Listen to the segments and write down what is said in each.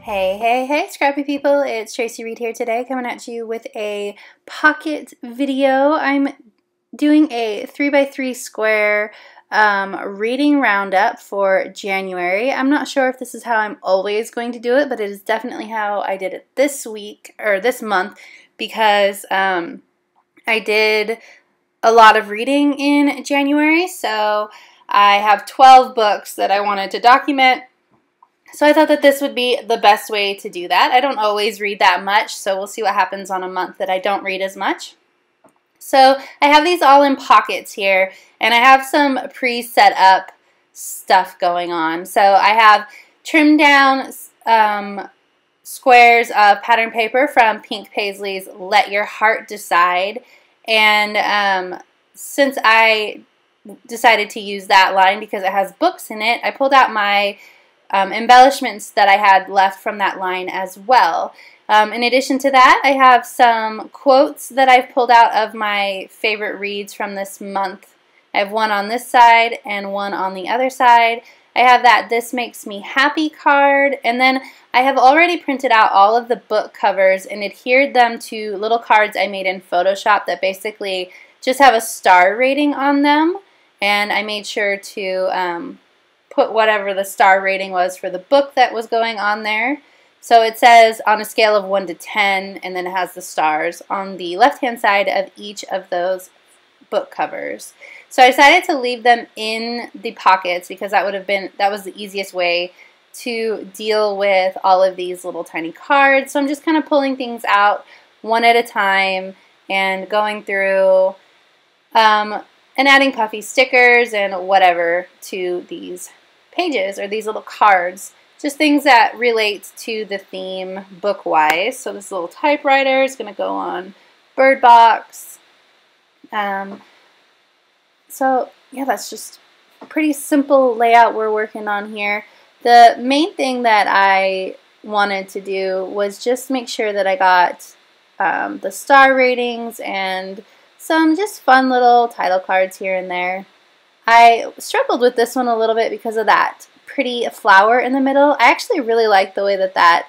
Hey, hey, hey, scrappy people, it's Tracy Reed here today, coming at you with a pocket video. I'm doing a 3x3 square reading roundup for January. I'm not sure if this is how I'm always going to do it, but it is definitely how I did it this week, or this month, because I did a lot of reading in January, so I have 12 books that I wanted to document. So I thought that this would be the best way to do that. I don't always read that much, so we'll see what happens on a month that I don't read as much. So I have these all in pockets here, and I have some pre-set up stuff going on. So I have trimmed down squares of pattern paper from Pink Paisley's Let Your Heart Decide. And since I decided to use that line because it has books in it, I pulled out my embellishments that I had left from that line as well. In addition to that, I have some quotes that I've pulled out of my favorite reads from this month. I have one on this side and one on the other side. I have that This Makes Me Happy card, and then I have already printed out all of the book covers and adhered them to little cards I made in Photoshop that basically just have a star rating on them, and I made sure to put whatever the star rating was for the book that was going on there. So it says on a scale of 1 to 10, and then it has the stars on the left-hand side of each of those book covers. So I decided to leave them in the pockets because that was the easiest way to deal with all of these little tiny cards. So I'm just kind of pulling things out one at a time and going through and adding puffy stickers and whatever to these pages or these little cards, just things that relate to the theme book-wise. So this little typewriter is going to go on Bird Box. So yeah, that's just a pretty simple layout we're working on here. The main thing that I wanted to do was just make sure that I got the star ratings and some just fun little title cards here and there. I struggled with this one a little bit because of that pretty flower in the middle. I actually really like the way that that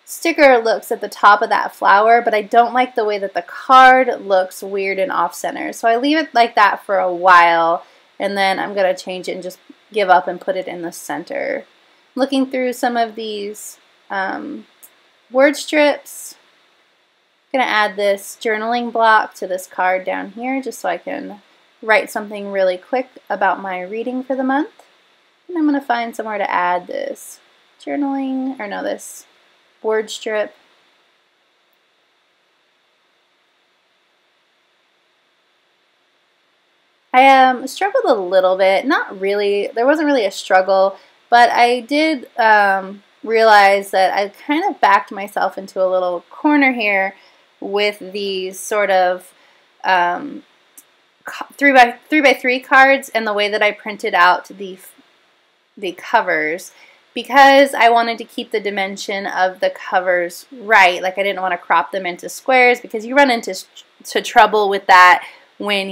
sticker looks at the top of that flower, but I don't like the way that the card looks weird and off-center. So I leave it like that for a while, and then I'm going to change it and just give up and put it in the center. Looking through some of these word strips, I'm going to add this journaling block to this card down here just so I can write something really quick about my reading for the month. And I'm going to find somewhere to add this journaling, or no, this word strip. I struggled a little bit, not really, there wasn't really a struggle, but I did realize that I kind of backed myself into a little corner here with these sort of 3x3 cards and the way that I printed out the covers, because I wanted to keep the dimension of the covers right. Like, I didn't want to crop them into squares because you run into trouble with that when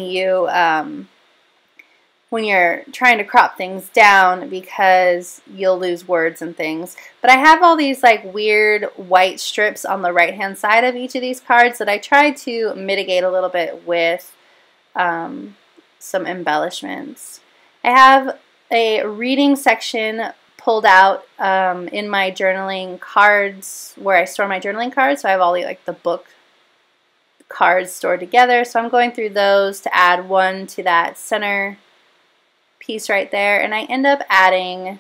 you're trying to crop things down, because you'll lose words and things. But I have all these like weird white strips on the right hand side of each of these cards that I tried to mitigate a little bit with some embellishments. I have a reading section pulled out in my journaling cards where I store my journaling cards. So I have all the book cards stored together. So I'm going through those to add one to that center piece right there. And I end up adding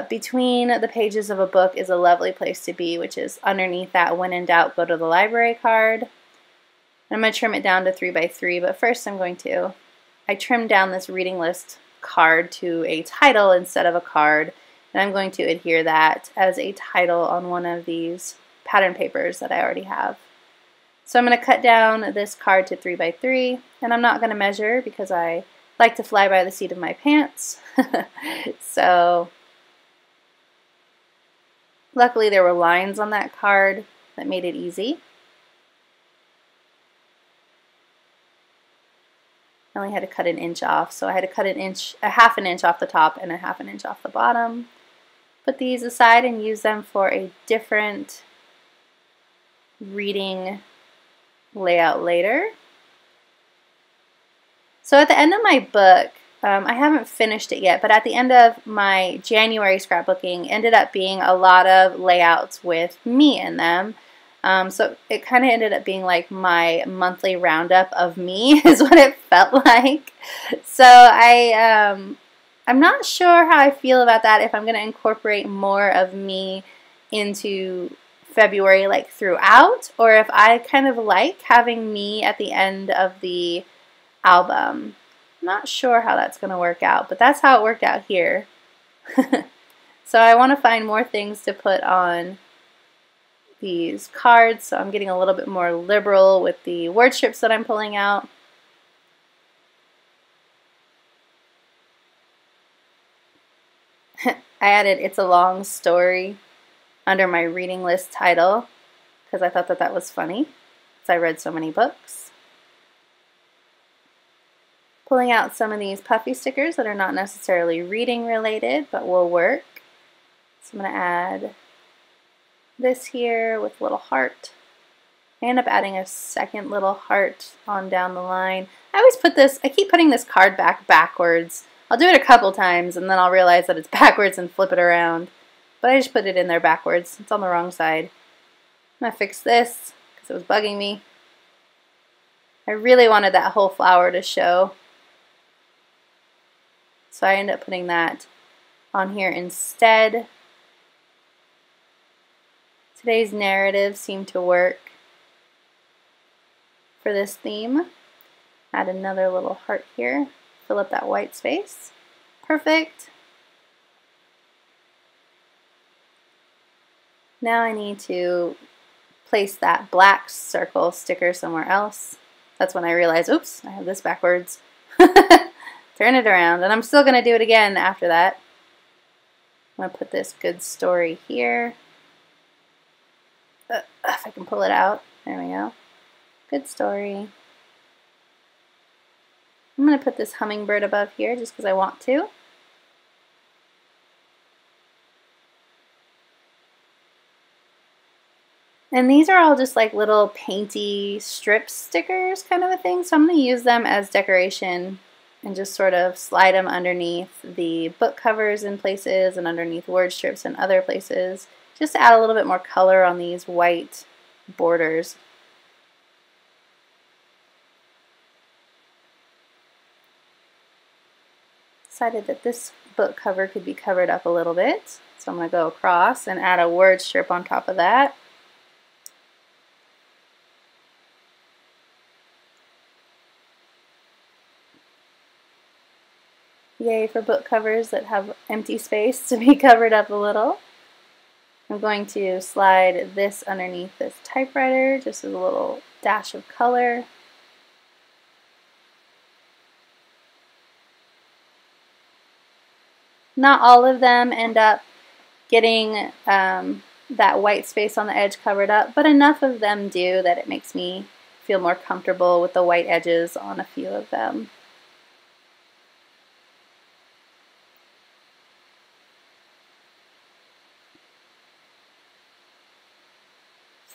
between the pages of a book is a lovely place to be, which is underneath that when in doubt, go to the library card. I'm going to trim it down to 3x3, but first I trimmed down this reading list card to a title instead of a card, and I'm going to adhere that as a title on one of these pattern papers that I already have. So I'm going to cut down this card to 3x3, and I'm not going to measure because I like to fly by the seat of my pants. So luckily there were lines on that card that made it easy. I only had to cut an inch off, so I had to cut a half an inch off the top and a half an inch off the bottom. put these aside and use them for a different reading layout later. So at the end of my book, I haven't finished it yet, but at the end of my January scrapbooking ended up being a lot of layouts with me in them. So it kind of ended up being like my monthly roundup of me is what it felt like. So I'm not sure how I feel about that, if I'm going to incorporate more of me into February like throughout, or if I kind of like having me at the end of the album. Not sure how that's going to work out, but that's how it worked out here. So I want to find more things to put on these cards, so I'm getting a little bit more liberal with the word strips that I'm pulling out. I added "It's a Long Story" under my reading list title because I thought that that was funny, because I read so many books. Pulling out some of these puffy stickers that are not necessarily reading related, but will work. So I'm going to add this here with a little heart. I end up adding a second little heart on down the line. I keep putting this card backwards. I'll do it a couple times and then I'll realize that it's backwards and flip it around. But I just put it in there backwards. It's on the wrong side. I'm going to fix this because it was bugging me. I really wanted that whole flower to show. So I end up putting that on here instead. Today's narrative seemed to work for this theme. Add another little heart here. Fill up that white space. Perfect. Now I need to place that black circle sticker somewhere else. That's when I realize, oops, I have this backwards. Turn it around, and I'm still going to do it again after that. I'm going to put this good story here. If I can pull it out. There we go. Good story. I'm going to put this hummingbird above here just because I want to. And these are all just like little painty strip stickers kind of a thing, so I'm going to use them as decoration and just sort of slide them underneath the book covers in places and underneath word strips in other places, just to add a little bit more color on these white borders. Decided that this book cover could be covered up a little bit, so I'm going to go across and add a word strip on top of that. Yay for book covers that have empty space to be covered up a little. I'm going to slide this underneath this typewriter just as a little dash of color. Not all of them end up getting that white space on the edge covered up, but enough of them do that it makes me feel more comfortable with the white edges on a few of them.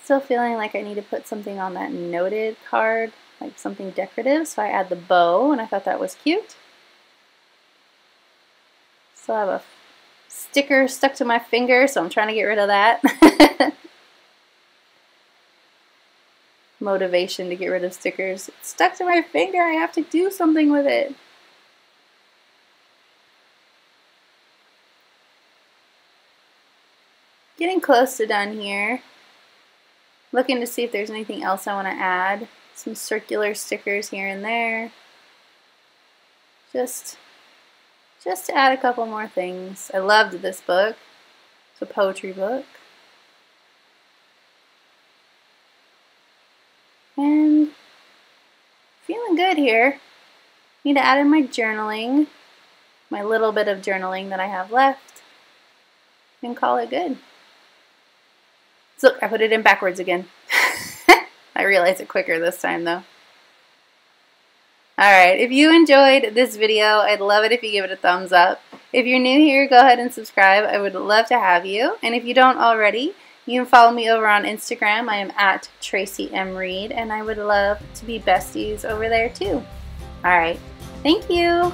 Still feeling like I need to put something on that noted card, like something decorative, so I add the bow, and I thought that was cute. Still have a sticker stuck to my finger, so I'm trying to get rid of that. Motivation to get rid of stickers. It's stuck to my finger, I have to do something with it. Getting close to done here. Looking to see if there's anything else I want to add. Some circular stickers here and there. Just to add a couple more things. I loved this book. It's a poetry book. And feeling good here. Need to add in my journaling. My little bit of journaling that I have left. And call it good. So look, I put it in backwards again. I realized it quicker this time though. Alright, if you enjoyed this video, I'd love it if you give it a thumbs up. If you're new here, go ahead and subscribe. I would love to have you. And if you don't already, you can follow me over on Instagram. I am at Tracy M. Reed, and I would love to be besties over there too. Alright, thank you.